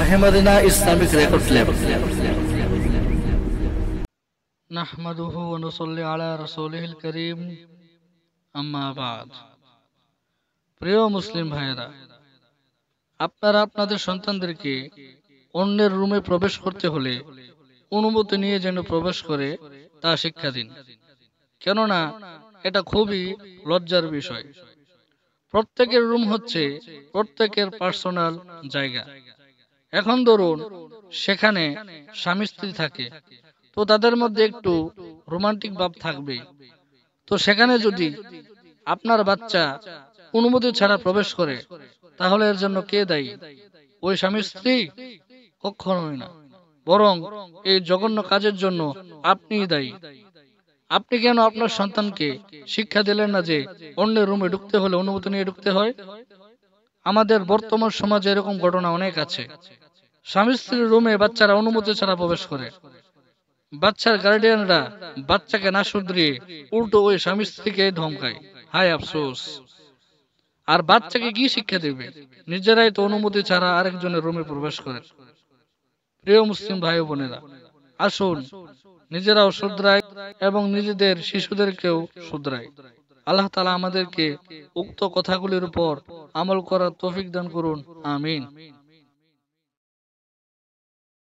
মাহেমদিনা Islamic record lab. নাহমাদুহু ওয়া নুসাল্লি আলা রাসূলিল কারীম, আম্মা বাদ। প্রিয় মুসলিম ভাইয়েরা, আপনারা আপনাদের সন্তানদেরকে অন্যের রুমে প্রবেশ করতে হলে অনুমতি নিয়ে যেন প্রবেশ করে তা শিক্ষা দিন। কেননা এটা খুবই লজ্জার বিষয়। প্রত্যেকের রুম হচ্ছে প্রত্যেকের পার্সোনাল জায়গা। এখন ধরুন সেখানে স্বামী স্ত্রী থাকে, তো তাদের মধ্যে একটু রোমান্টিক ভাব থাকবে। তো সেখানে যদি আপনার বাচ্চা অনুমতি ছাড়া প্রবেশ করে, তাহলে এর জন্য কে দায়ী? ওই স্বামী স্ত্রী? কখনোই না, বরং এই জঘন্য কাজের জন্য আপনিই দায়ী। আপনি কেন আপনার সন্তানকে শিক্ষা দিলেন না যে অন্যের রুমে ঢুকতে হলে অনুমতি নিয়ে ঢুকতে হয়? আমাদের বর্তমান সমাজে এরকম ঘটনা অনেক আছে। স্বামী স্ত্রীর রুমে বাচ্চারা অনুমতি ছাড়া প্রবেশ করে। বাচ্চার গার্ডিয়ানরা বাচ্চাকে না শুধরিয়ে উল্টো ওই স্বামী স্ত্রীকে ধমকায়। হায় আফসোস! আর বাচ্চাকে কি শিক্ষা দেবে? নিজেরাই তো অনুমতি ছাড়া আরেকজনের রুমে প্রবেশ করে। প্রিয় মুসলিম ভাই ও বোনেরা, আসুন নিজেরাও শুধরাই এবং নিজেদের শিশুদেরকেও শুধরাই। আল্লাহ তাআলা আমাদেরকে উক্ত কথাগুলির উপর আমল করার তৌফিক দান করুন। আমিন।